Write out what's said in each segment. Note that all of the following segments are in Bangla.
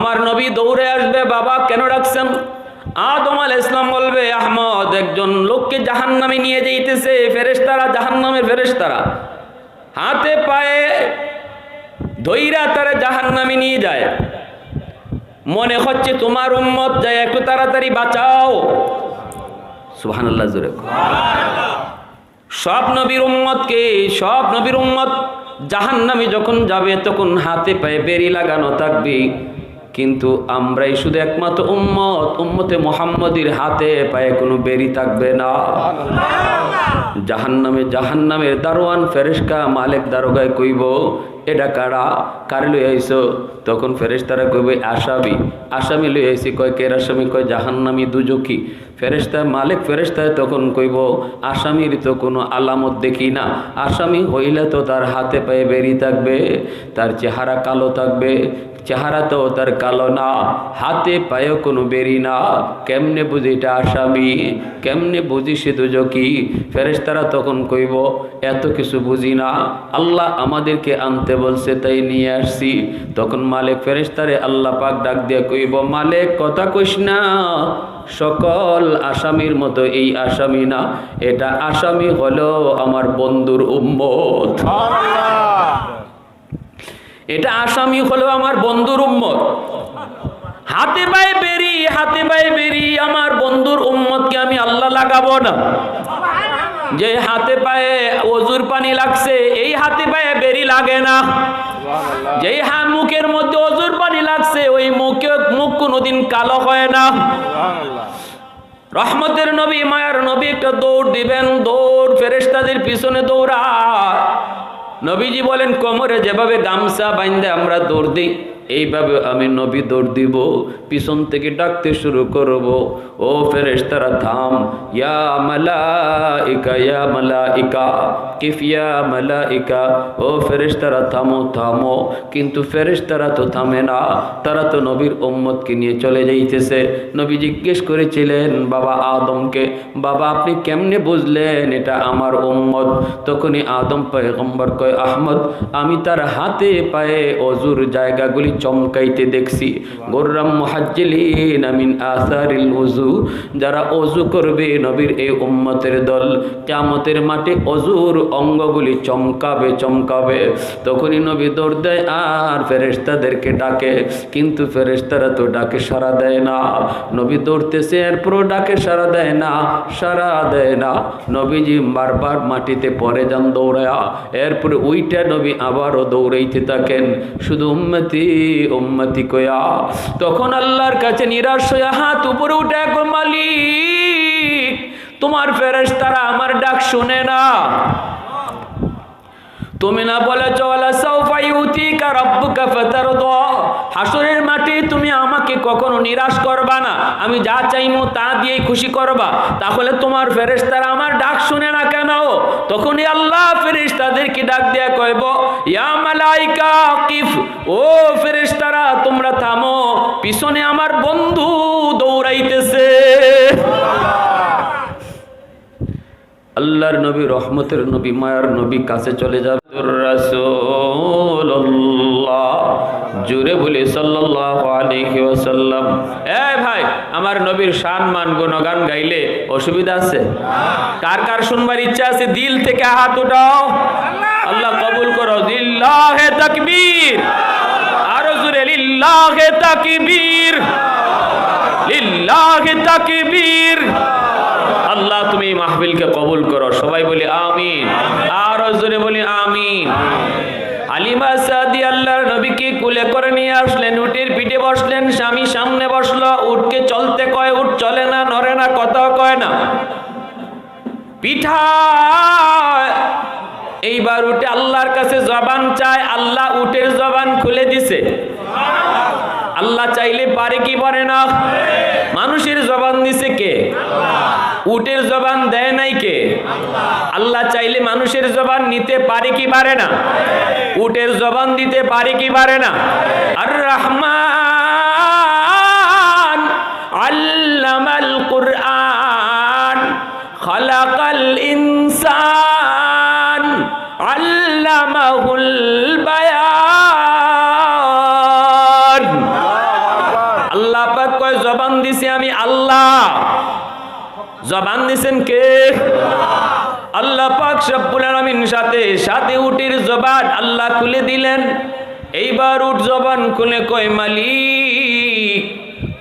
আমার নবী দৌড়ে আসবে, বাবা কেন ডাকছেন? আদম আলাইহিস সালাম বলবে, আহমদ একজন লোককে জাহান্নামে নিয়ে যাইতেছে, ফেরেশতারা, জাহান্নামের ফেরেশতারা হাতে পায়ে ধইরা তারা জাহান্নামে নিয়ে যায়। মনে হচ্ছে তোমার উম্মত, যায় একটু তাড়াতাড়ি বাঁচাও। সুবহানাল্লাহ জোরে। সব নবীর উম্মত জাহান্নামে যখন যাবে তখন হাতে পায়ে বেড়ি লাগানো থাকবে, কিন্তু আমরাই শুধু একমাত্র উম্মতে মুহাম্মদীর হাতে পায়ে কোনো বেড়ি থাকবে না। জাহান্নামের দারোয়ান ফেরেশতা মালিক দারোগায় কইব, এটা কার লই আইছো? তখন ফেরেশতারা কইবে আসামি লই আইছি। কয় কের আসামি? কয় জাহান্নামী দুজকি। মালিক ফেরেশতায় তখন কইব, আসামির তো কোনো আলামত দেখি না, আসামি হইলে তো তার হাতে পায়ে বেরি থাকবে, তার চেহারা কালো থাকবে। চেহারা তো তার কালো না, হাতে পায়েও কোনো বেরি না, কেমনে বুঝি এটা আসামি, কেমনে বুঝি সে দুজকি? ফেরেশতারা তখন কইব, এত কিছু বুঝি না, আল্লাহ আমাদেরকে আনতে বলছে তাই নিয়ে আসছি। তখন মালিক ফেরেশতারে আল্লাহ পাক ডাক দিয়ে কইব, মালিক কথা কইস না, সকল আসামির মতো এই আসামি না, এটা আসামি হলো আমার বন্ধুর উম্মত। এটা আসামি হলো আমার বন্ধুর উম্মত। হাতে পায়ে বেরি আমার বন্ধুর উম্মতকে আমি আল্লাহ লাগাবো না। যে হাতে পায়ে ওজুর পানি লাগছে, এই হাতে পায়ে বেরি লাগে না। যেই মুখের মধ্যে ওজুর পানি লাগছে, ওই মুখ কোনোদিন কালো হয় না। রহমতের নবী, মায়ার নবী একটা দৌড় দিবেন, দৌড় ফেরেশতাদের পিছনে দৌড়া। নবীজি বলেন, কোমরে যেভাবে গামছা বাইন্ধে আমরা দৌড় দিই, এইভাবে আমি নবী দৌড় দিব, পিছন থেকে ডাকতে শুরু করব, ও ফেরেশতারা থাম, ইয়া মালাইকা কিফ ইয়া মালাইকা, ও ফেরেশতারা থামো। কিন্তু ফেরেশতারা তো থামে না, তারা তো নবীর উম্মতকে নিয়ে চলে যাইতেছে। নবী জিজ্ঞেস করেছিলেন বাবা আদমকে, বাবা আপনি কেমনে বুঝলেন এটা আমার উম্মত? তখনই আদম পয়গম্বর কয়, আহমদ আমি তার হাতে পায়ে অজুর জায়গাগুলি চমকাইতে দেখছি। গোর্রাম মুহাজ্জিলিন মিন আসারিল ওযু, যারা অজু করবে নবীর এই উম্মতের দল, কিয়ামতের মাঠে অজুর অঙ্গগুলি চমকাবে। তখনই নবী দৌড় দেয় আর ফেরেশতাদেরকে ডাকে, কিন্তু ফেরেশতারা তো ডাকে সাড়া দেয় না। নবী দৌড়তেছে, এরপরও ডাকে সাড়া দেয় না। নবীজি বারবার মাটিতে পড়ে যান দৌড়ায়া, এরপরে উইটা নবী আবারও দৌড়াইতে থাকেন, শুধু উম্মতি কয়া। তখন আল্লাহর কাছে নিরাশ হয়ে হাত উপরে উঠে, মালিক তোমার ফেরেশতারা আমার ডাক শুনে না। তুমি না বলেছো ওয়ালা সাউফা ইউতিকা রাব্বুকা ফাতারদা, হাসরের মাঠে তুমি আমাকে কখনো নিরাশ করবা না, আমি যা চাইমু তা দিয়েই খুশি করবা, তাহলে তোমার ফেরেশতারা আমার ডাক শুনে না কেন? তখনই আল্লাহ ফেরেশতাদেরকে ডাক দিয়া কইব, ইয়া মালাইকা কিফ, ও ফেরেশতারা তোমরা থামো, পিছনে আমার বন্ধু দৌড়াইতেছে। আল্লাহর নবী, রহমতের নবী, মায়ার নবী কাছে চলে যাবে। রাসূলুল্লাহ, জোরে বলি সাল্লাল্লাহু আলাইহি ওয়াসাল্লাম। ভাই, আমার নবীর সম্মান গুণগান গাইলে অসুবিধা আছে? কার কার শুনবার ইচ্ছা আছে? দিল থেকে হাত উঠাও, আল্লাহ কবুল করো। লিল্লাহে তাকবীর, আরো জোরে লিল্লাহে তাকবীর, লিল্লাহে তাকবীর। আল্লাহ তুমি এই মাহফিলকে কবুল করো, সবাই বলি আমিন, আর জোরে বলি আমিন। হালিমা সাদি আল্লাহর নবীকে কুলে করে নিয়ে আসলেন, উটের পিঠে বসলেন, স্বামী সামনে বসলো, উটকে চলতে কয়, উট চলে না, নড়ে না, কথাও কয় না। পিঠা এইবার উঠে আল্লাহর কাছে জবান চায়, আল্লাহ উটের জবান খুলে দিছে। আল্লাহ চাইলে পারে কি পারে না? মানুষের জবান দিছে কে? উটের জবান দেয় নাই কে? আল্লাহ চাইলে মানুষের জবান নিতে পারে কি পারে না? উটের জবান দিতে পারে কি পারে না? আর রহমান আল্লামাল কুরআন খালাকাল ইনসান আল্লামাহুল বায়ান। আল্লাহ পাক কয় জবান দিছি আমি আল্লাহ। জবান দিছেন কে? আল্লাহ পাক রব্বুল আলামিন। সাথে উটের জবান আল্লাহ খুলে দিলেন। এইবার উট জবান খুলে কয় মালিক,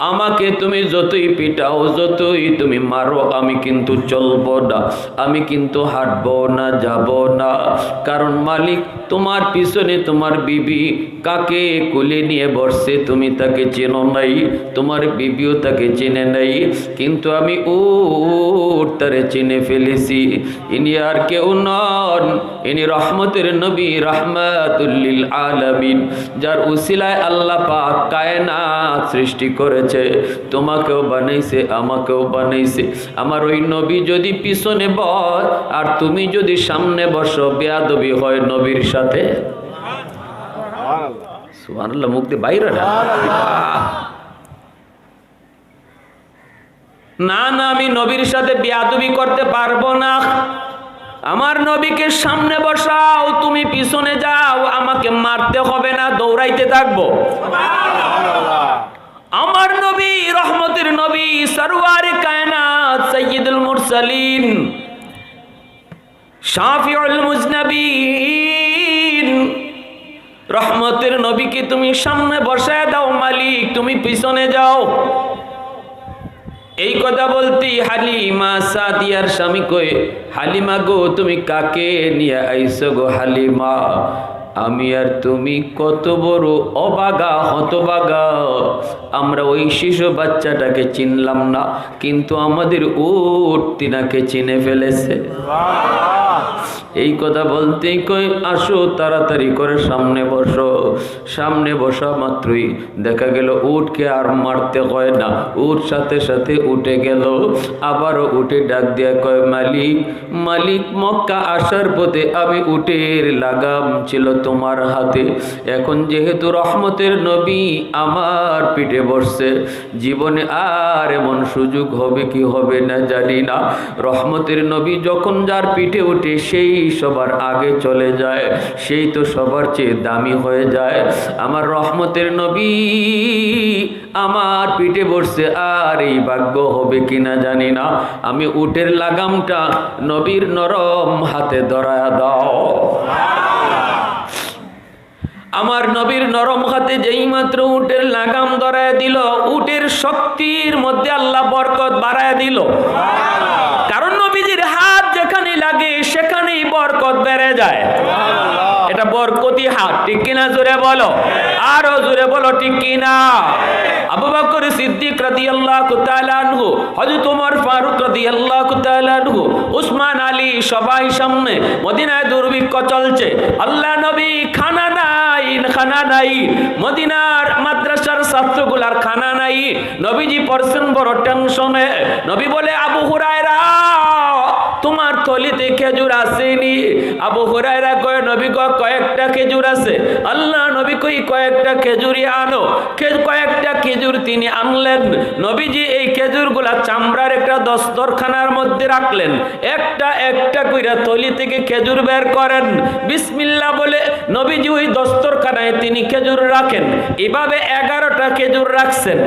আমাকে তুমি যতই পিটাও, যতই তুমি মারো, আমি কিন্তু চলবো না, আমি কিন্তু হাঁটবো না, যাব না। কারণ মালিক, তোমার পিছনে তোমার বিবি কাকে কোলে নিয়ে বসছে তুমি তাকে চেনো নাই, তোমার বিবিও তাকে চেনে নাই, কিন্তু আমি উট তারে চিনে ফেলেছি। ইনি আর কেউ নন, ইনি রহমতের নবী, রাহমাতুল লিল আলামিন, যার উসিলায় আল্লাহ পাক কায়নাত সৃষ্টি করেছে। তোমাকেও বানাইছে, আমাকেও বানাইছে। আমার ওই নবী যদি পিছনে বস আর তুমি যদি সামনে বসো, বেয়াদবি হয় নবীর সাথে। সুবহানাল্লাহ, মুখ দিয়ে বাইরে না, না, আমি নবীর সাথে বেয়াদবি করতে পারবো না। আমার নবীকে সামনে বসাও, তুমি পিছনে যাও, আমাকে মারতে হবে না, দৌড়াইতে থাকবো। আমার নবী রহমতের নবী, সরওয়ারে কায়নাত, সাইয়্যিদুল মুরসালিন, শাফিউল মুজনাবিন, রহমতের নবীকে তুমি সামনে বসায় দাও, মালিক তুমি পিছনে যাও। এই কথা বলতেই হালিমা সাদিয়ার স্বামী কই, হালিমা গো, তুমি কাকে নিয়ে আইছো গো হালিমা? আমি আর তুমি কত বড় অবাগা, হতবাগা। আমরা ওই শিশু বাচ্চাটাকে চিনলাম না, কিন্তু আমাদের উট তিনাকে চিনে ফেলেছে। এই কথা বলতেই কই, আসো তাড়াতাড়ি করে সামনে বসো। সামনে বসা মাত্রই দেখা গেল উটকে আর মারতে হয় না, উট সাথে সাথে উঠে গেল। আবারও উঠে ডাক দিয়া কয়, মালিক, মালিক, মক্কা আসার পথে আমি উটের লাগাম ছিল তোমার হাতে, এখন যেহেতু রহমতের নবী আমার পিঠে বসছে, জীবনে আর এমন সুযোগ হবে কি হবে না জানি না। রহমতের নবী যখন যার পিঠে উঠে সেই সবার আগে চলে যায়, সেই তো সবার চেয়ে দামি হয়ে যায়। আমার রহমতের নবী আমার পিঠে বসছে, আর এই ভাগ্য হবে কিনা জানি না। আমি উটের লাগামটা নবীর নরম হাতে ধরায়া দাও। আমার নবীর নরম হাতে যেই মাত্র উটের লাগাম ধরায় দিল, উটের শক্তির মধ্যে আল্লাহ বরকত বাড়ায় দিল। কারণ নবীজির হাত যেখানে লাগে সেখানেই বরকত বেড়ে যায়। এটা বরকতি হাত, ঠিক কিনা? জোরে বলো, আরো জোরে বলো, ঠিক কিনা? আবু বকর সিদ্দিক রাদিয়াল্লাহু তাআলা আনহু, হযরত ওমর ফারুক রাদিয়াল্লাহু তাআলা আনহু, উসমান আলী, সবাই সামনে। মদিনায় দুর্ভিক্ষ চলছে, আল্লাহ নবী খানা নাই, খানা নাই, মদিনার মাদ্রাসার ছাত্রগুলার খানা নাই। নবীজি পড়ছেন বড় টেনশনে। নবী বলে, আবু হুরায়রা, তোমার থলিতে খেজুর আসেনি? আবু হুরায়রা কয়, নবী কয়েকটা খেজুর আছে। আল্লাহ নবী কই, কয়েকটা খেজুরই আনো। কয়েকটা খেজুর তিনি আনলেন। নবীজি এই খেজুরগুলা চামড়ার একটা দস্তরখানার মধ্যে রাখলেন। একটা একটা কইরা থলি থেকে খেজুর বের করেন। বিসমিল্লাহ বলে নবীজি ওই দস্তরখানায় তিনি খেজুর রাখেন। এভাবে 11টা খেজুর রাখছেন।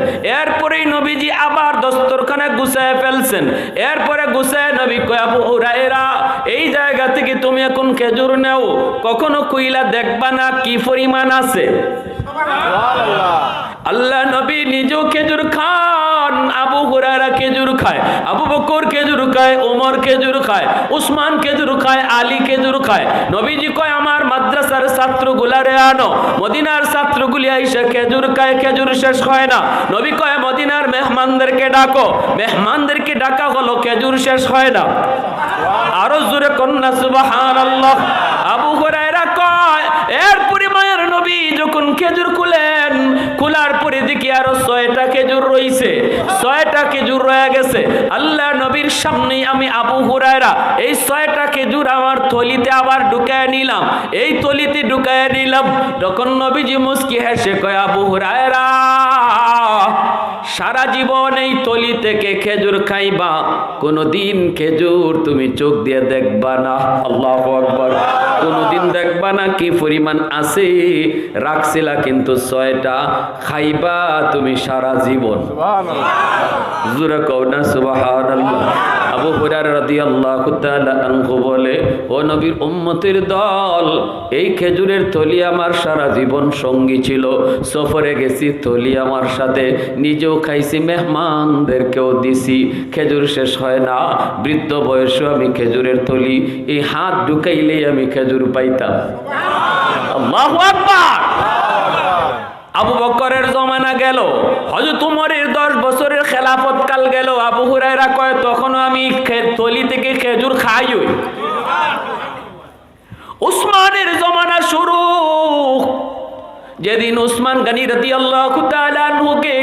এরপরেই নবীজি আবার দস্তরখানায় গুছায় ফেলছেন। এরপরে গুছায় নবী কয়, আবু হুরায়রা, এই জায়গা থেকে তুমি এখন খেজুর নেও, কখনো কইলা দেখবা না কি পরিমাণ আছে। আল্লাহ নবী নিজেও খেজুর খান, আবু হুরায়রা খেজুর খায়, আবু বকর খেজুর খায়, ওমর খেজুর খায়, উসমান খেজুর খায়, আলী খেজুর খায়। নবীজি কয়, আমার মাদ্রাসার ছাত্রগুলারে আনো। মদিনার ছাত্রগুলি আইসা খেজুর খায়, খেজুর শেষ হয় না। নবী কয়, মদিনার মেহমানদেরকে ডাকো। মেহমানদেরকে ডাকা হলো, খেজুর শেষ হয় না। আরো জোরে কন্যা সুবহানাল্লাহ। আবু হুরায়রা কয়, এরপরে মায়ের নবী যখন খেজুর খুলেন, খোলার পরে দেখি আরো 6টা খেজুর রইছে, 6টা খেজুর রয়ে গেছে। আল্লাহ নবীর সামনে আমি আবু হুরায়রা এই 6টা খেজুর আমার থলিতে আবার ঢুকায় নিলাম। এই থলিতে ঢুকায় নিলাম, তখন নবীজি মুস্কি হেসে কয়, আবু হুরায়রা, সারা জীবন এই তলি থেকে খেজুর খাইবা, কোনোদিন খেজুর তুমি চোখ দিয়ে দেখবা না। আল্লাহু আকবার। কোনোদিন দেখবা না কি পরিমাণ আছে, রাখছিলা কিন্তু 6টা, খাইবা তুমি সারা জীবন। জোরে কও না সুবহানাল্লাহ। আবু হুরায়রা রাদিয়াল্লাহু তাআলা আনহু বলে, ও নবীর উম্মতের দল, এই খেজুরের থলি আমার সারা জীবন সঙ্গী ছিল। সফরে গেছি, থলি আমার সাথে, নিজেও খাইছি, মেহমানদেরকেও দিছি, খেজুর শেষ হয় না। বৃদ্ধ বয়সেও আমি খেজুরের থলি এই হাত ঢুকাইলেই আমি খেজুর পাইতাম। আল্লাহু আকবার। আবু বকরের জমানা গেল, হযরত উমরের 10 বছরের খেলাফত কাল গেল। আবু হুরায়রা কয়, তখনও আমি থলি থেকে খেজুর খাই। উসমানের জমানা শুরু, যেদিন উসমান গনি রাদিয়াল্লাহু তাআলা আনহুকে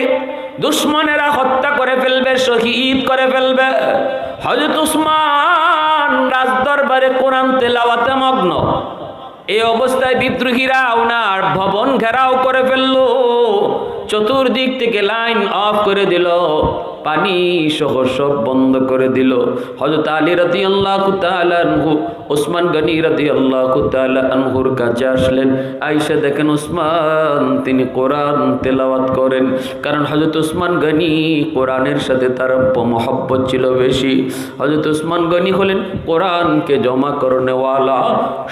দুশমনেরা হত্যা করে ফেলবে, শহীদ করে ফেলবে, হযরত উসমান রাজদরবারে কোরআন তেলাওয়াতে মগ্ন। এই অবস্থায় বিদ্রোহীরা ওনার ভবন ঘেরাও করে ফেললো, চতুর্দিক থেকে লাইন অফ করে দিল, পানি সহ সব বন্ধ করে দিল। হযরত আলী রাদিয়াল্লাহু তাআলা আনহু ওসমান গনি রাদিয়াল্লাহু তাআলা আনহুর কাছে আসলেন। আয়েশা দেখেন ওসমান তিনি কোরআন তেলাওয়াত করেন, কারণ হযরত ওসমান গনি কোরআনের সাথে তার মহব্বত ছিল বেশি। হযরত ওসমান গনি হলেন কোরআনকে জমা করনেওয়ালা,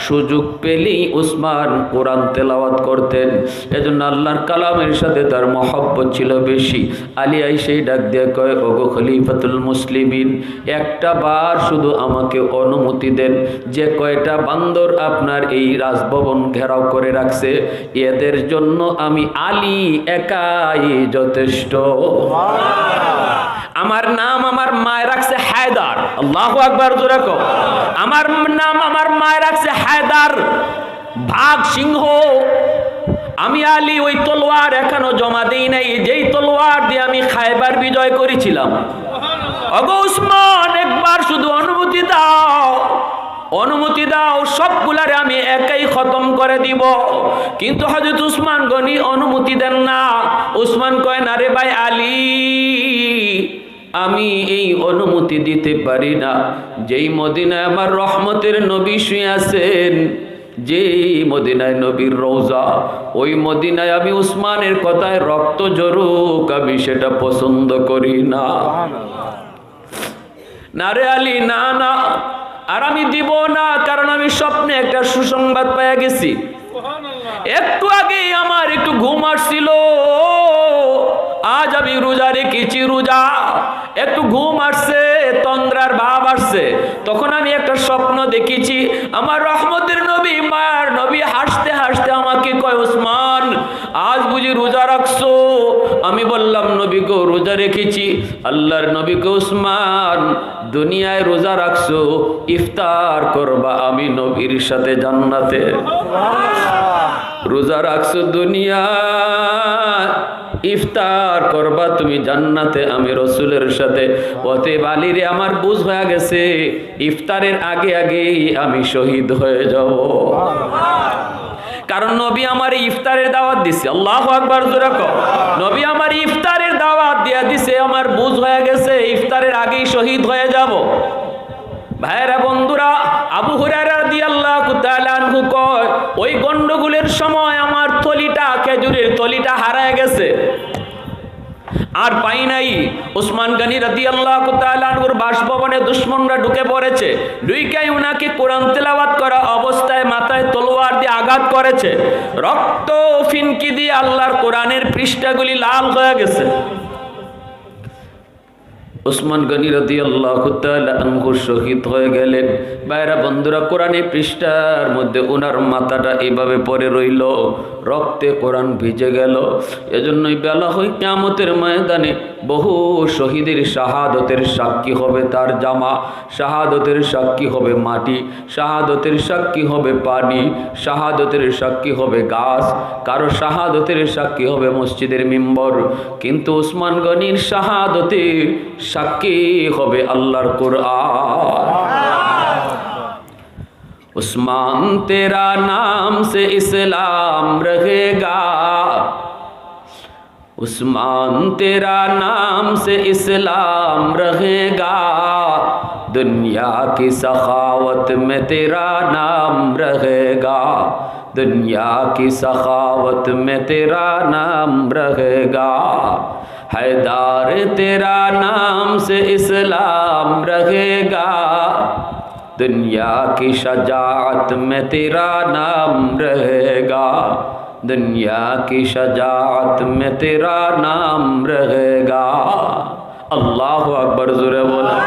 সুযোগ পেলেই ওসমান কোরআন তেলাওয়াত করতেন, এজন্য আল্লাহর কালামের সাথে তার মহব্বত ছিল বেশি। আলী আয়েশাই ডাক দিয়ে কয়, ওগো খলিফাতুল মুসলিমিন, একটা বার শুধু আমাকে অনুমতি দেন, যে কয়টা বান্দর আপনার এই রাজভবন ঘেরাও করে রাখছে, এদের জন্য আমি আলী একাই যথেষ্ট। আমার নাম আমার মায় রাখছে হায়দার। আল্লাহু আকবার জোরে কও। আমার নাম আমার মায় রাখছে হায়দার, বাঘ সিংহ। আমি আলী ওই তলোয়ার এখনো জমা দেই নাই, যেই তলোয়ার দিয়ে আমি খায়বার বিজয় করেছিলাম। ওগো উসমান, একবার শুধু অনুমতি দাও, অনুমতি দাও, সবগুলারে আমি একাই খতম করে দিব। কিন্তু হযরত উসমান গনি অনুমতি দেন না। উসমান কয়, না রে ভাই আলী, আমি এই অনুমতি দিতে পারি না। যেই মদিনায় আমার রহমতের নবী শুয়ে আছেন, যেই মদিনায় নবীর রওজা, ওই মদিনায় আমি উসমানের কথায় রক্ত ঝরুক, আমি সেটা পছন্দ করি না। না রে আলী, না না, আর আমি দিব না, কারণ আমি স্বপ্নে একটা সুসংবাদ পেয়ে গেছি। একটু আগে আমার একটু ঘুম আসছিল, আজ আমি রোজা রেখেছি, রোজা একটু ঘুম আসছে, তন্দ্রার ভাব আসছে, তখন আমি একটা স্বপ্ন দেখেছি। আমার রহমতের নবী, মায়ার নবী হাসতে হাসতে আমাকে কয়, ওসমান আজ বুঝি রোজা রাখছো? আমি বললাম, নবী গো রোজা রেখেছি। আল্লাহর নবী গো, ওসমান দুনিয়ায় রোজা রাখছো, ইফতার করবা আমি নবীর সাথে জান্নাতে। রোজা রাখছো দুনিয়া, ইফতার করবা তুমি জান্নাতে আমি রসুলের সাথে। অতএব আলী রে, আমার বুঝ হয়ে গেছে, ইফতারের আগে আগেই আমি শহীদ হয়ে যাব, কারণ নবী আমার ইফতারের দাওয়াত দিছে। আল্লাহু আকবার জোরে কও। নবী আমার ইফতারের দাওয়াত দিয়া দিছে, আমার বুঝ হয়ে গেছে ইফতারের আগেই শহীদ হয়ে যাব। ভাইরা বন্ধুরা, আবু হুরায়রা রাদিয়াল্লাহু তাআলা আনহু কয়, ওই গন্ডগোলের সময় আমার থলিটা, খেজুরের থলিটা হারায় গেছে, আর পাই নাই। উসমান গনি রাদিয়াল্লাহু তাআলা আনহুর বাসভবনে দুশমনরা ঢুকে পড়েছে, ঢুকেই উনাকে কোরআন তেলাওয়াত করা অবস্থায় মাথায় তলোয়ার দিয়ে আঘাত করেছে, রক্ত ফিনকি দিয়ে আল্লাহর কোরআনের পৃষ্ঠাগুলি লাল হয়ে গেছে। উসমান গনি রাদিয়াল্লাহু তাআলা আনহু শহীদ হয়ে গেলেন। ভাইরা বন্ধুরা, কোরআনের পৃষ্ঠার মধ্যে ওনার মাথাটা এভাবে পড়ে রইল, রক্তে কোরআন ভিজে গেল। এজন্যই বেলা হয় কিয়ামতের ময়দানে বহু শহীদের শাহাদতের সাক্ষী হবে তার জামা, শাহাদতের সাক্ষী হবে মাটি, শাহাদতের সাক্ষী হবে পানি, শাহাদতের সাক্ষী হবে গাছ, কারো শাহাদতের সাক্ষী হবে মসজিদের মিম্বর, কিন্তু উসমান গনির শাহাদতের সাক্ষী হবে আল্লাহর কুরআন। उस्मान तेरा नाम से इस्लाम रहेगा, उस्मान तेरा नाम से इस्लाम रहेगा, दुनिया की सखावत में तेरा नाम रहेगा, दुनिया की सखावत में तेरा नाम रहेगा। हैदार तेरा नाम से इस्लाम रहेगा, दुनिया की शजाअत में तेरा नाम रहेगा, दुनिया की शजाअत में तेरा नाम रहेगा। अल्लाह আকবার, জোরে বলেন।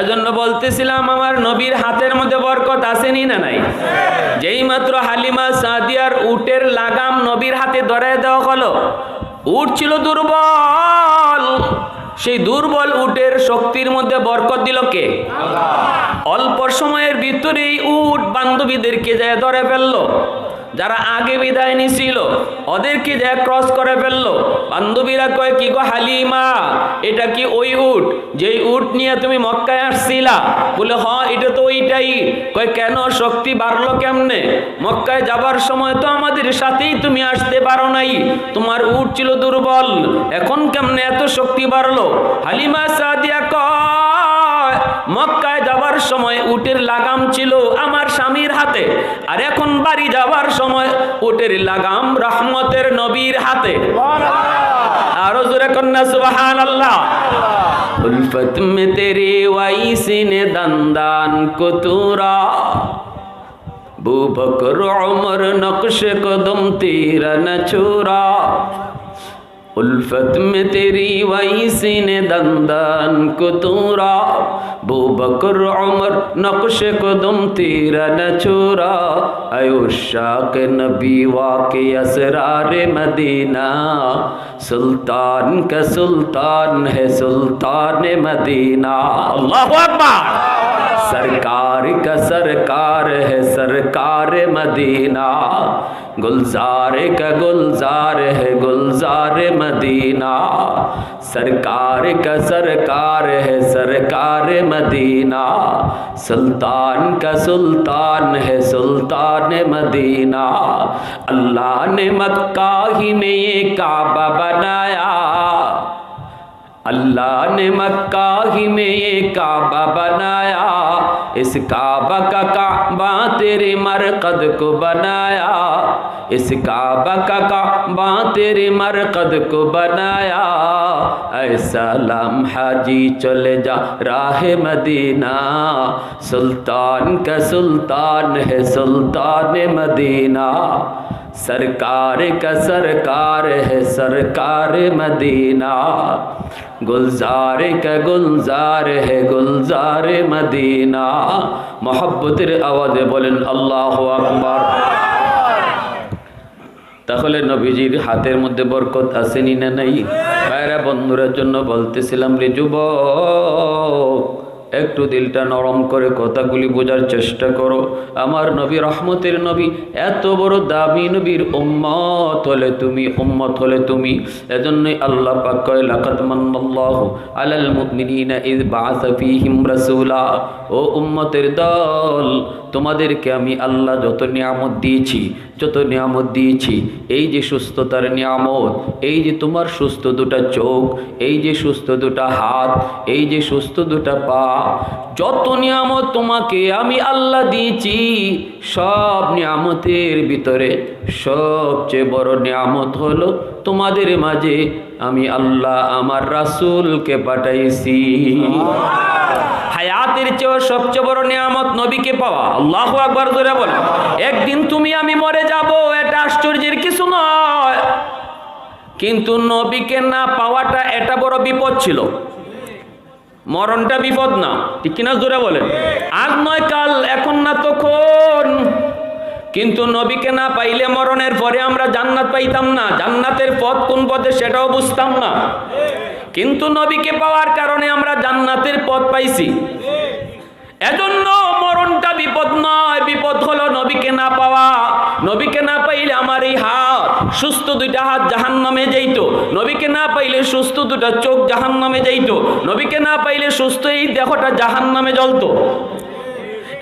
এজন্য বলতেছিলাম আমার নবীর হাতের মধ্যে বরকত আসেনি না নাই? যেই মাত্র হালিমা সাদিয়ার উটের লাগাম নবীর হাতে ধরায় দেওয়া হলো, উট ছিল দুর্বল, সেই দুর্বল উটের শক্তির মধ্যে বরকত দিল কে? অল্প সময়ের ভিতরেই উট বান্ধবীদেরকে যায় ধরে ফেললো, যারা আগে বিদায় নিছিল ওদেরকে যায় ক্রস করে ফেললো। বান্ধবীরা কয়, কি গো হালিমা, এটা কি ওই উট যেই উট নিয়ে তুমি মক্কায় আসছিলা? বলে হ্যাঁ, এটা তো ওইটাই। কয় কেন, শক্তি বাড়লো কেমনে? মক্কায় যাবার সময় তো আমাদের সাথেই তুমি আসতে পারো নাই, তোমার উট ছিল দুর্বল, এখন কেমনে এত শক্তি বাড়লো? হালিমা সাদিয়া কয়, মক্কায় যাবার সময় উটের লাগাম ছিল আমার স্বামীর হাতে, আর এখন বাড়ি যাবার সময় উটের লাগাম রহমতের নবীর হাতে। আরো জোরে কন্যা সুবহানাল্লাহ। উলফত মে তেরে ওয়াইসি নে দন্দান কো তুরা, আবু বকর উমর নকশ কদম তেরা ন ছুরা। उल्फत में तेरी वैसी ने दंदन को तूरा, अबू बकर उमर नक्श कदम तेरा न छोरा। आयुशाक नबी वाक़े असरार मदीना, सुल्तान का सुल्तान है सुल्तान मदीना। अल्लाहु अकबर। सरकार का सरकार है सरकार मदीना, गुलजार का गुलजार है गुलजार मदीना। सरकार का सरकार है सरकार मदीना, सुल्तान का सुल्तान है सुल्तान मदीना। अल्लाह ने मक्का ही में ये काबा बनाया, अल्लाह ने मक्का ही में ये काबा बनाया, इस काबा का काबा तेरे मरकद को बनाया, इस काबा का काबा तेरे मरकद को बनाया। ऐसा लम्हा जी चले जा राह मदीना, सुल्तान का सुल्तान है सुल्तान मदीना। सरकार का सरकार है सरकार मदीना, गुलजार का गुलजार है गुलजार मदीना। मोहब्बतेर आवाज़े बोलें अल्लाहु আকবার। তাহলে নবীজির হাতের মধ্যে বরকত আসেনি না নাই? ভাইরা বন্ধুদের জন্য বলতেছিলাম রে যুবক, একটু দিলটা নরম করে কথাগুলি বোঝার চেষ্টা করো। আমার নবী রহমতের নবী, এত বড় দামি নবীর উম্মত হলে তুমি, উম্মত হলে তুমি। এজন্যই আল্লাহ পাক কয়, লাকাদ মান্নাল্লাহু আলাল মুমিনিনা ইয বাআসা ফীহিম রাসূলা। ও উম্মতের দল, তোমাদেরকে আমি আল্লাহ যত নিয়ামত দিয়েছি, যত নিয়ামত দিয়েছি, এই যে সুস্থতার নিয়ামত, এই যে তোমার সুস্থ দুটা চোখ, এই যে সুস্থ দুটা হাত, এই যে সুস্থ দুটা পা, যত নিয়ামত তোমাকে আমি আল্লাহ দিয়েছি, সব নিয়ামতের ভিতরে সবচেয়ে বড় নিয়ামত হলো তোমাদের মাঝে আমি আল্লাহ আমার রাসূলকে পাঠাইছি। হায়াতের চেয়ে সবচেয়ে বড় নিয়ামত নবীকে পাওয়া। আল্লাহু আকবার জোরে বলেন। একদিন তুমি আমি মরে যাব, এটা আশ্চর্যের কিছু নয়, কিন্তু নবীকে না পাওয়াটা এটা বড় বিপদ ছিল। মরণটা বিপদ না, ঠিক কিনা জোরে বলেন? আজ নয় কাল, এখন না তখন। কিন্তু নবীকে না পাইলে মরণের পরে আমরা জান্নাত পাইতাম না, জান্নাতের পথ কোন পথে সেটাও বুঝতাম না। কিন্তু নবীকে পাওয়ার কারণে আমরা জান্নাতের পথ পাইছি। এজন্য মরণটা বিপদ নয়, বিপদ হলো নবীকে না পাওয়া। নবীকে না পাইলে আমার এই হাত, সুস্থ দুইটা হাত জাহান্নামে যাইত। নবীকে না পাইলে সুস্থ দুটা চোখ জাহান্নামে যাইত। নবীকে না পাইলে সুস্থ এই দেহটা জাহান্নামে জ্বলতো।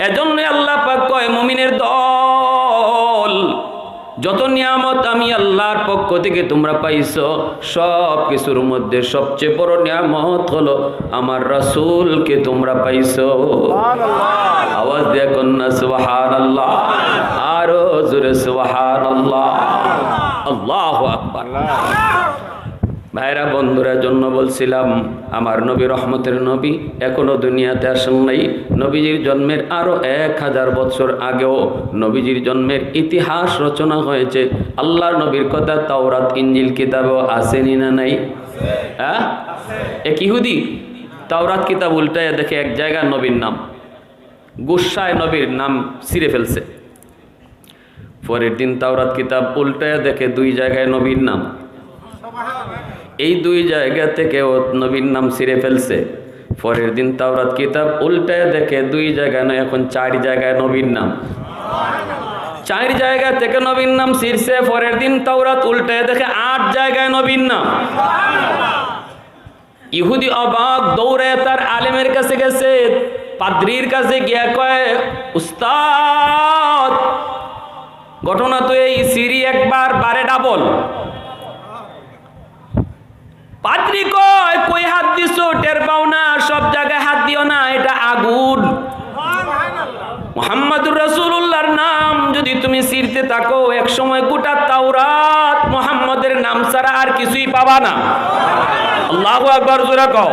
এজন্য আল্লাহ পাক কয়, মুমিনের দল, যত নিয়ামত আমি আল্লাহর পক্ষ থেকে তোমরা পাইছো, সব কিছুর মধ্যে সবচেয়ে বড় নিয়ামত হলো আমার রাসূলকে তোমরা পাইছো। আওয়াজ দিয়ে কন্যা সুবহানাল্লাহ, আরো জোরে সুবহানাল্লাহ, আল্লাহু আকবার। ভাইরা বন্ধুরা, জন্য বলছিলাম আমার নবী রহমতের নবী এখনো দুনিয়াতে আসেন নাই। নবীজির জন্মের আরো 1000 বছর আগেও নবীজির জন্মের ইতিহাস রচনা হয়েছে। আল্লাহর নবীর কথা তাওরাত ইনজিল কিতাবেও আসেনি না নাই? হ্যাঁ, এক ইহুদি তাওরাত কিতাব উল্টায় দেখে এক জায়গায় নবীর নাম, গুসায় নবীর নাম ছিঁড়ে ফেলছে। পরের দিন তাওরাত কিতাব উল্টায় দেখে 2 জায়গায় নবীর নাম, এই 2 জায়গা থেকে ও নবীর নাম ছিঁড়ে ফেলছে। পরের দিন তাওরাত কিতাব উল্টায় দেখে 2 জায়গায় নয়, এখন 4 জায়গায় নবীর নাম, 4 জায়গা থেকে নবীর নাম ছিঁড়ছে। পরের দিন তাওরাত উল্টায় দেখে 8 জায়গায় নবীর নাম। ইহুদি অবাক, দৌড়ে তার আলেমের কাছে গেছে, পাদ্রীর কাছে গিয়া কয়, উস্তাদ ঘটনা তো এই, সিঁড়ি একবার বারে ডাবল। পাদ্রী কয়, কই হাত দিছো টের পাও না? সব জায়গায় হাত দিও না, এটা আগুন। মুহাম্মদুর রাসূলুল্লাহর নাম যদি তুমি ছিঁড়তে থাকো, এক সময় গোটা তাওরাত মুহাম্মদের নাম ছাড়া আর কিছুই পাবা না। আল্লাহু আকবার, জোরে কও।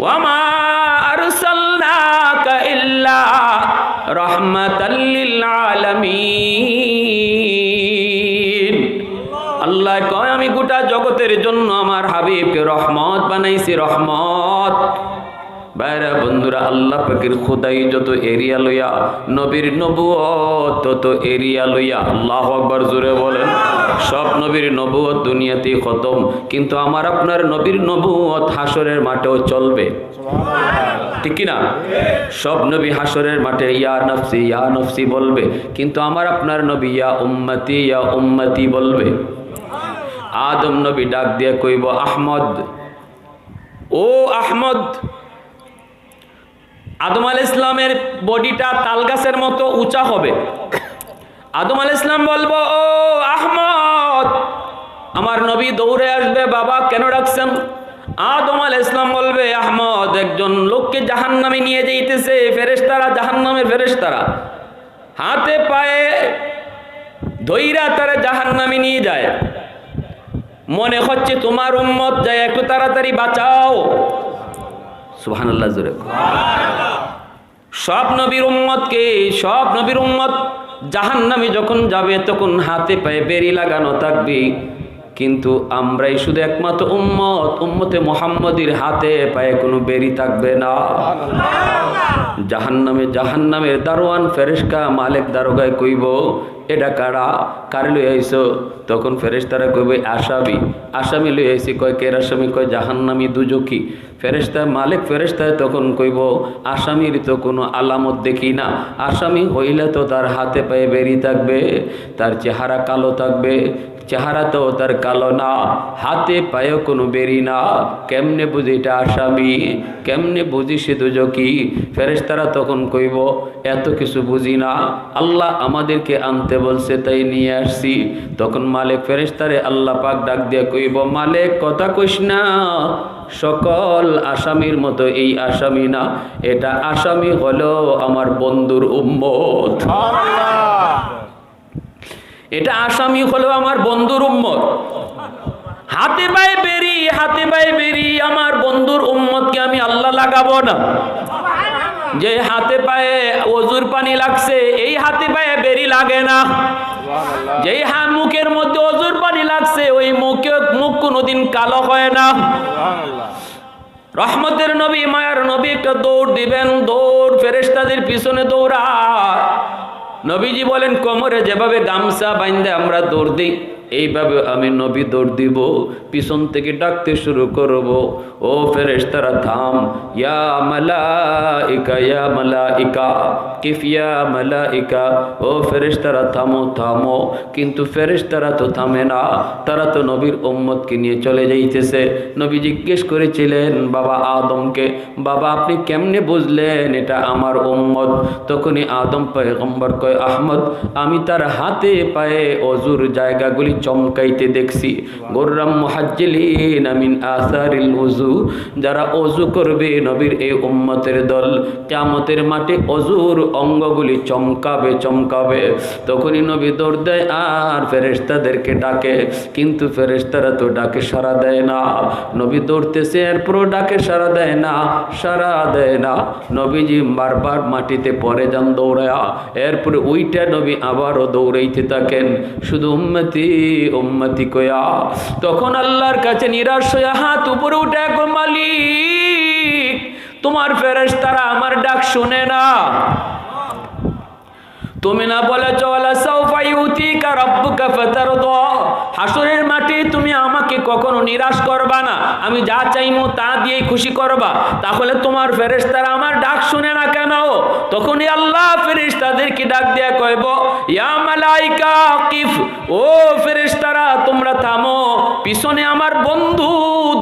ওয়া মা আরসালনাকা ইল্লা রাহমাতাল লিল আলামিন। আল্লাহ কয়, আমি গোটা জগতের জন্য আমার হাবিবকে রহমত বানাইছি, রহমত। বাইরা বন্ধুরা, আল্লাহ পাকের খোদাই যত এরিয়া লইয়া, নবীর নবুয়ত তত এরিয়া লইয়া। আল্লাহু আকবার, জোরে বলেন। সব নবীর নবুয়ত দুনিয়াতেই খতম, কিন্তু আমার আপনার নবীর নবুয়ত হাসরের মাঠেও চলবে, ঠিক কি না? সব নবী হাসরের মাঠে ইয়া নফসি বলবে, কিন্তু আমার আপনার নবী ইয়া উম্মতি বলবে। আদম নবী ডাক দিয়ে কইব, আহমদ, ও আহমদ। আদম আলাইহিস সালামের বডিটা তাল গাছের মতো উঁচা হবে। আদম আলাইহিস সালাম বলবো, ও আহমদ। আমার নবী দৌড়ে আসবে, বাবা কেন ডাকছেন? আদম আলাইহিস সালাম বলবে, আহমদ, একজন লোককে জাহান্নামে নিয়ে যাইতেছে, ফেরেশতারা, জাহান্নামের ফেরেশতারা হাতে পায়ে ধইরা তারা জাহান্নামে নিয়ে যায়। মনে হচ্ছে তোমার উম্মত, যায় একটু তাড়াতাড়ি বাঁচাও। সুবহানাল্লাহ, জোরে। সব নবীর উম্মত জাহান্নামে যখন যাবে, তখন হাতে পায়ে বেরি লাগানো থাকবে, কিন্তু আমরাই শুধু একমাত্র উম্মতে মুহাম্মদীর হাতে পায়ে কোনো বেরি থাকবে না। জাহান্নামের দারোয়ান ফেরেশতা মালিক দারোগায় কইব, এটা কারে লই আইছো? তখন ফেরেশতারা কইবে, আসামি লই আইছি। কয় কের আসামি? কয় জাহান্নামী দুজকি। মালিক ফেরেশতায় তখন কইব, আসামির তো কোনো আলামত দেখি না, আসামি হইলে তো তার হাতে পায়ে বেরি থাকবে, তার চেহারা কালো থাকবে। চেহারা তো তার কালো না, হাতে পায়েও কোনো বেরি না, কেমনে বুঝি এটা আসামি, কেমনে বুঝি সে দুজকি? ফেরেশতারা তখন কইব, এত কিছু বুঝি না, আল্লাহ আমাদেরকে আনতে বলছে তাই নিয়ে আসছি। তখন মালিক ফেরেশতারে আল্লাহ পাক ডাক দিয়ে কইব, মালিক কথা কইস না, সকল আসামির মতো এই আসামি না, এটা আসামি হলো আমার বন্ধুর উম্মত। এটা আসামি হলো আমার বন্ধুর উম্মত। হাতে পায়ে বেরি আমার বন্ধুর উম্মতকে আমি আল্লাহ লাগাবো না। যে হাতে পায়ে ওজুর পানি লাগছে, এই হাতে পায়ে বেরি লাগে না। যেই মুখের মধ্যে ওজুর পানি লাগছে, ওই মুখ কোনোদিন কালো হয় না। রহমতের নবী, মায়ার নবী একটা দৌড় দিবেন, দৌড় ফেরেশতাদের পিছনে দৌড়া। নবীজি বলেন, কোমরে যেভাবে গামছা বাইন্ধে আমরা দৌড় দিই, এইভাবে আমি নবী দৌড় দিব, পিছন থেকে ডাকতে শুরু করব, ও ফেরেশতারা থাম, ইয়া মালাইকা ইয়া মালাইকা কিফ ইয়া মালাইকা, ও ফেরেশতারা থামো থামো। কিন্তু ফেরেশতারা তো থামে না, তারা তো নবীর উম্মতকে নিয়ে চলে যাইতেছে। নবী জিজ্ঞেস করেছিলেন বাবা আদমকে, বাবা আপনি কেমনে বুঝলেন এটা আমার উম্মত? তখনই আদম পয়গম্বর কয়, আহমদ আমি তার হাতে পায়ে অজুর জায়গাগুলি চমকাইতে দেখছি। গোর্রাম মুহাজ্জিলিন মিন আসারিল ওযু, যারা অজু করবে নবীর এই উম্মতের দল কিয়ামতের মাঠে অজুর অঙ্গগুলি চমকাবে চমকাবে। তখনই নবী দৌড় দেয় আর ফেরেশতাদেরকে ডাকে, কিন্তু ফেরেশতারা তো ডাকে সাড়া দেয় না। নবী দৌড়তেছে, এরপরও ডাকে সাড়া দেয় না, সাড়া দেয় না। নবীজি বারবার মাটিতে পড়ে যান দৌড়ায়া, এরপরে ওইটা নবী আবারও দৌড়াইতে থাকেন, শুধু উম্মতি উম্মতি কয়া। তখন আল্লাহর কাছে নিরাশ হয়ে হাত উপরে উঠে, মালিক তোমার ফেরেশতারা আমার ডাক শুনে না। তুমি না বলেছ ওয়ালা সাউফা ইউতিকা রাব্বুকা ফাতারদা, হাসরের মাঠে তুমি আমাকে কখনো নিরাশ করবা না, আমি যা চাইমু তা দিয়েই খুশি করবা, তাহলে তোমার ফেরেশতারা আমার ডাক শুনে না কেন? তখনই আল্লাহ ফেরেশতাদেরকে ডাক দিয়ে কইব, ইয়া মালাইকা কিফ, ও ফেরেশতারা তোমরা থামো, পিছনে আমার বন্ধু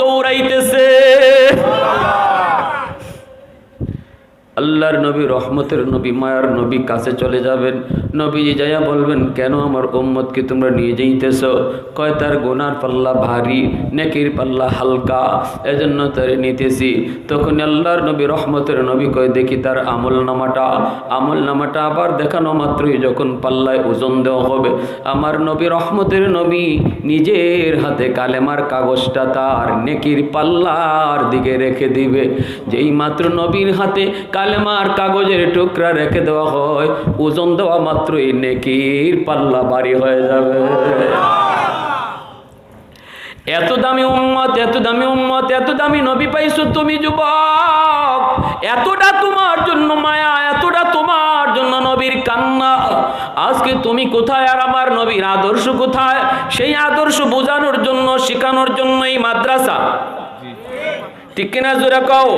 দৌড়াইতেছে। আল্লাহর নবী, রহমতের নবী, মায়ার নবী কাছে চলে যাবেন। নবীজি যাইয়া বলবেন, কেন আমার উম্মতকে তোমরা নিয়ে যাইতেছ? কয় তার গুনার পাল্লা ভারী, নেকির পাল্লা হালকা, এজন্য তার নিতেছি। তখন আল্লাহর নবী, রহমতের নবী কয়, দেখি তার আমল নামাটা আবার দেখানো মাত্রই যখন পাল্লায় ওজন দেওয়া হবে, আমার নবী, রহমতের নবী নিজের হাতে কালেমার কাগজটা তার নেকির পাল্লার দিকে রেখে দিবে। যেই মাত্র নবীর হাতে কালেমার কাগজের টুকরা রেখে দেওয়া হয়, ওজন দেওয়া মাত্রই নেকির পাল্লা ভারী হয়ে যাবে। এত দামি উম্মত, এত দামি উম্মত, এত দামি নবী পাইছো তুমি যুবক, এতটা তোমার জন্য মায়া, এতটা তোমার জন্য নবীর কান্না। আজকে তুমি কোথায় আর আমার নবীর আদর্শ কোথায়? সেই আদর্শ বোঝানোর জন্য, শেখানোর জন্য এই মাদ্রাসা, ঠিক কিনা জোরে কও?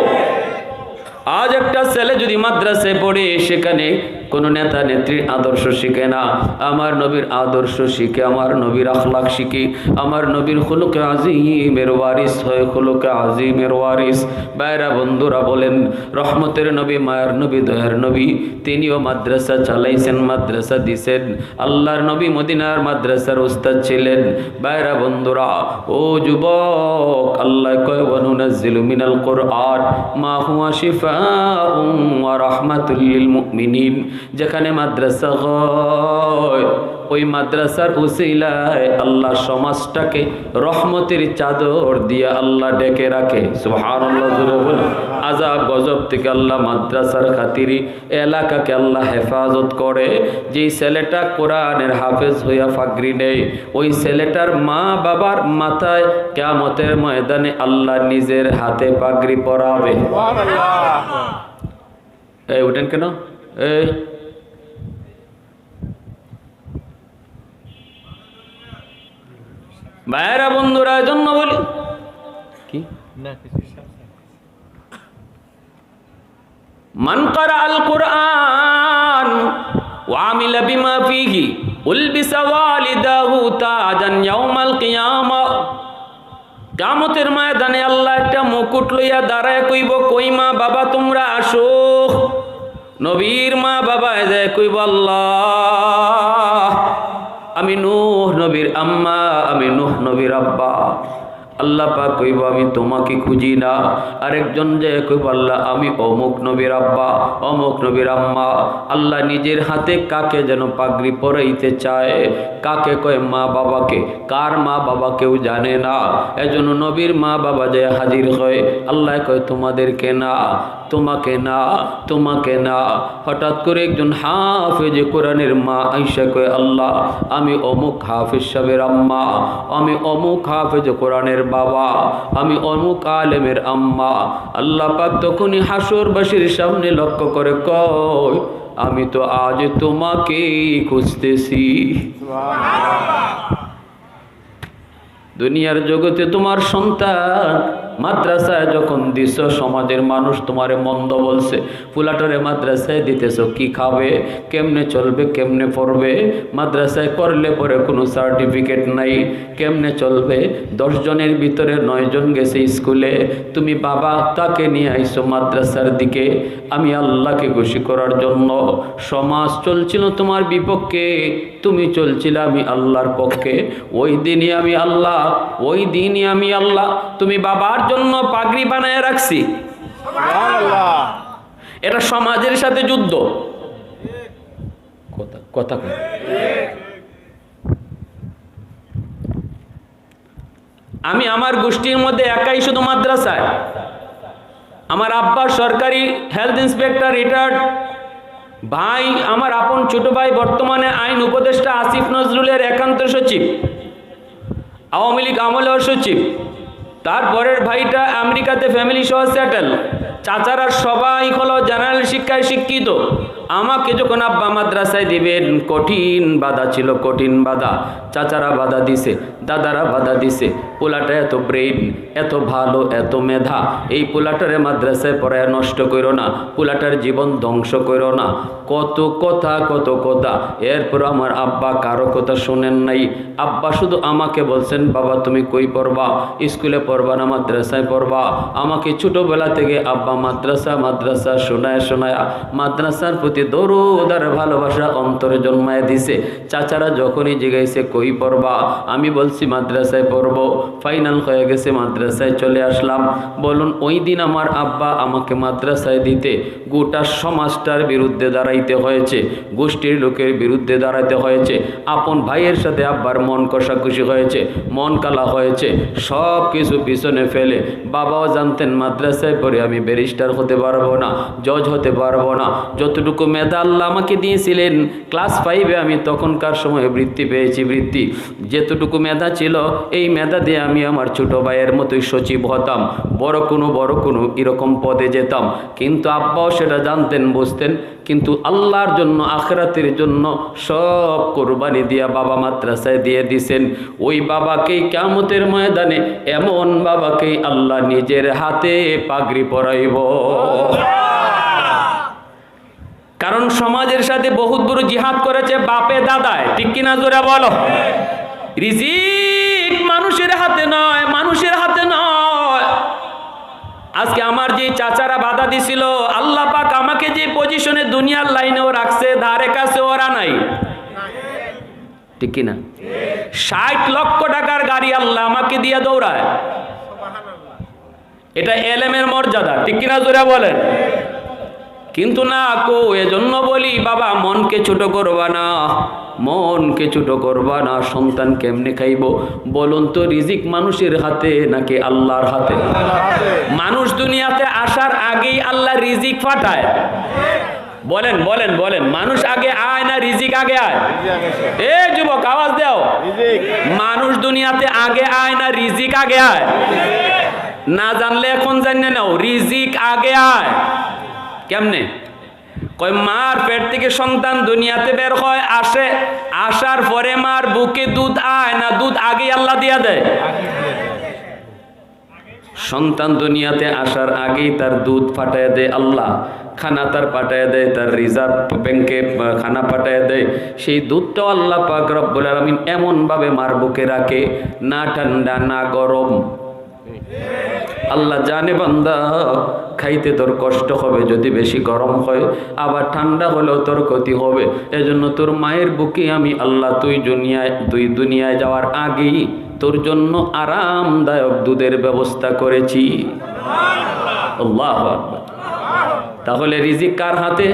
আজ একটা ছেলে যদি মাদ্রাসায় পড়ে, সেখানে কোনো নেতা নেত্রীর আদর্শ শিখে না, আমার নবীর আদর্শ শিখে, আমার নবীর আখলাক শিখে, আমার নবীর খুলুকে আজিমের ওয়ারিস হয়, খুলুকে আজিমের ওয়ারিস। বাইরা বন্ধুরা বলেন, রহমতের নবী, মায়ার নবী, দয়ার নবী, তিনিও মাদ্রাসা চালাইছেন, মাদ্রাসা দিছেন। আল্লাহর নবী মদিনার মাদ্রাসার উস্তাদ ছিলেন। বাইরা বন্ধুরা, ও যুবক, আল্লাহ কয়, ওয়ানুনাজ্জিলু মিনাল কুরআন মা হুয়া শিফাউন ওয়া রাহমাতুল লিল মুমিনিন। যেখানে মাদ্রাসা হয়, ওই মাদ্রাসার উসিলায় আল্লাহ সমাজটাকে রহমতের চাদর দিয়ে আল্লাহ ডেকে রাখে। সুবহানাল্লাহ, জোরে বলেন। আযাব গজব থেকে আল্লাহ মাদ্রাসার খাতিরে এলাকাকে আল্লাহ হেফাজত করে। যেই ছেলেটা কোরআনের হাফেজ হইয়া ফাগরি নেয়, ওই ছেলেটার মা বাবার মাথায় কিয়ামতের ময়দানে আল্লাহ নিজের হাতে পাগড়ি পরাবে। এই উঠেন কেন? এই ভাইরা বন্ধুরা, জন্য বলি কি, মান ক্বারা আল কুরআন ওয়া আমিলা বিমা ফীহি উলবিসা ওয়ালিদাহু তাজান ইয়াউমাল কিয়ামা। কিয়ামতের ময়দানে আল্লাহ একটা মুকুট লইয়া দাঁড়ায় কইব, কই মা বাবা তোমরা আসো। নবীর মা বাবা যায় কইব, আল্লাহ আমি নূহ নবীর আম্মা, আমি নূহ নবীর আব্বা। আল্লাহ পাক কইব, আমি তোমাকে খুঁজি না। আরেকজন যে কইব, আল্লাহ আমি অমুক নবীর আব্বা, অমুক নবীর আম্মা। আল্লাহ নিজের হাতে কাকে যেন পাগড়ি পরাইতে চায়। কাকে কয়? মা বাবাকে। কার মা বাবা কেউ জানে না। এজন্য নবীর মা বাবা যে হাজির হয়, আল্লাহ কয় তোমাদেরকে না, তোমাকে না, তোমাকে না। হঠাৎ করে একজন হাফেজ কোরআনের মা আয়েশা কয়, আল্লাহ আমি অমুক হাফেজ সাহেবের আম্মা, আমি অমুক হাফেজ কোরআনের বাবা, আমি অমুক আলেমের আম্মা। আল্লাহ পাক তখনই হাসরবাসীর সামনে লক্ষ্য করে কয়, আমি তো আজ তোমাকেই খুঁজতেছি। দুনিয়ার জগতে তোমার সন্তান মাদ্রাসায় যখন দিছ, সমাজের মানুষ তোমারে মন্দ বলছে, ফুলাটারে মাদ্রাসায় দিতেছ, কি খাবে, কেমনে চলবে, কেমনে পড়বে, মাদ্রাসায় করলে পরে কোনো সার্টিফিকেট নাই, কেমনে চলবে, 10 জনের ভিতরে 9 জন গেছে স্কুলে, তুমি বাবা তাকে নিয়ে আইছো মাদ্রাসার দিকে। আমি আল্লাহকে খুশি করার জন্য। সমাজ চলছিল তোমার বিপক্ষে, তুমি চলছিলে আমি আল্লাহর পক্ষে। ওই দিনই আমি আল্লাহ, ওই দিনই আমি আল্লাহ। তুমি বাবার জন্য পাগড়ি বানায় রাখছি, এটা সমাজের সাথে যুদ্ধ। কথা আমি আমার গোষ্ঠীর মধ্যে একাই শুধু মাদ্রাসায়। আমার আব্বা সরকারি হেলথ ইন্সপেক্টর রিটায়ার্ড, ভাই আমার আপন ছোট ভাই বর্তমানে আইন উপদেষ্টা আসিফ নজরুলের একান্ত সচিব, আওয়ামী লীগ আমলের সচিব। তারপরের ভাইটা আমেরিকাতে ফ্যামিলি সহ সেটেল। চাচারা সবাই হলো জেনারেল শিক্ষায় শিক্ষিত। আমাকে যখন আব্বা মাদ্রাসায় দিবেন, কঠিন বাধা ছিল, কঠিন বাধা। চাচারা বাধা দিছে, দাদারা বাধা দিছে, পোলাটা এত ব্রেইন, এত ভালো, এত মেধা, এই পোলাটারে মাদ্রাসায় পড়ায় নষ্ট করো না, পোলাটার জীবন ধ্বংস করো না। কত কথা, কত কথা। এরপর আমার আব্বা কারো কথা শোনেন নাই। আব্বা শুধু আমাকে বলছেন, বাবা তুমি কই পড়বা, স্কুলে পড়বা না মাদ্রাসায় পড়বা। আমাকে ছোটোবেলা থেকে আব্বা মাদ্রাসা মাদ্রাসা শোনায় শোনায় মাদ্রাসার প্রতি দরদ আর ভালোবাসা অন্তরে জন্মায় দিছে। চাচারা যখনই জিগাইছে কই পড়বা, আমি বলছি মাদ্রাসায় পড়বো। ফাইনাল হয়ে গেছে, মাদ্রাসায় চলে আসলাম। বলুন ওই দিন আমার আব্বা আমাকে মাদ্রাসায় দিতে গোটা সমাজটার বিরুদ্ধে দাঁড়াইতে হয়েছে, গোষ্ঠীর লোকের বিরুদ্ধে দাঁড়াইতে হয়েছে, আপন ভাইয়ের সাথে আব্বার মন কষাকষি হয়েছে, মন কালা হয়েছে, সব কিছু পিছনে ফেলে। বাবাও জানতেন মাদ্রাসায় পড়ে আমি ব্যারিস্টার হতে পারবো না, জজ হতে পারবো না। যতটুকু মেধা আল্লাহ আমাকে দিয়েছিলেন, ক্লাস 5-এ আমি তখনকার সময় বৃত্তি পেয়েছি। বৃত্তি যেতটুকু মেধা ছিল, এই মেধা দিয়ে আমি আমার ছোট ভাইয়ের মতোই সচিব হতাম, বড় কোনো এরকম পদে যেতাম। কিন্তু আব্বাও সেটা জানতেন, বুঝতেন। কিন্তু আল্লাহর জন্য, আখিরাতের জন্য সব কোরবানি দিয়া বাবা মাদ্রাসায় দিয়ে দিছেন। ওই বাবাকেই কিয়ামতের ময়দানে, এমন বাবাকেই আল্লাহ নিজের হাতে পাগড়ি পরাইব। কারণ সমাজের সাথে বহুত বড় জিহাদ করেছে বাপে দাদায়, ঠিক কিনা জোরে বলো। রিজিক মানুষের হাতে নয়, মানুষের হাতে নয়। আজকে আমার যে চাচারা বাধা দিছিল, আল্লাহ পাক আমাকে যে পজিশনে দুনিয়ার লাইনেও রাখছে, ধারে কাছে ওরা নাই, ঠিক কিনা। 60 লক্ষ টাকার গাড়ি আল্লাহ আমাকে দিয়ে দৌড়ায়, এটা এলেমের মর্যাদা, ঠিক কিনা জোরে বলেন। কিন্তু না কো, এজন্য বলি বাবা মনকে ছোট করবা না, মনকে ছোট করবা না। সন্তান কেমনে খাইব বলুন তো? রিজিক মানুষের হাতে নাকি আল্লাহর হাতে? মানুষ দুনিয়াতে আসার আগেই আল্লাহ রিজিক পাঠায়। বলেন বলেন বলেন, মানুষ আগে আয় না রিজিক আগে আয়? এ যুবক আওয়াজ দাও, মানুষ দুনিয়াতে আগে আয় না রিজিক আগে আয়? না জানলে এখন জানিয়ে নাও, রিজিক আগে আয়। কেমনে? কয় মার পেট থেকে সন্তান দুনিয়াতে বের হয়, আসে, আসার পরে মার বুকে দুধ আয় না দুধ আগে আল্লাহ দিয়া দেয়? সন্তান দুনিয়াতে আসার আগেই তার দুধ পাঠায় দেয় আল্লাহ, খানা তার পাঠায় দেয়, তার রিজার্ভ ব্যাংকে খানা পাঠায় দেয়। সেই দুধটাও আল্লাহ পাক রব্বুল আলামিন এমন ভাবে মার বুকে রাখে, না ঠান্ডা না গরম। আল্লাহ জানে বান্দা খাইতে তোর কষ্ট হবে যদি বেশি গরম হয়, আবার ঠান্ডা হলেও তোর ক্ষতি হবে। এজন্য তোর মায়ের বুকে আমি আল্লাহ তুই দুনিয়ায় যাওয়ার আগেই তোর জন্য আরামদায়ক দুধের ব্যবস্থা করেছি। আল্লাহু আকবার। তাহলে রিজিক কার হাতে?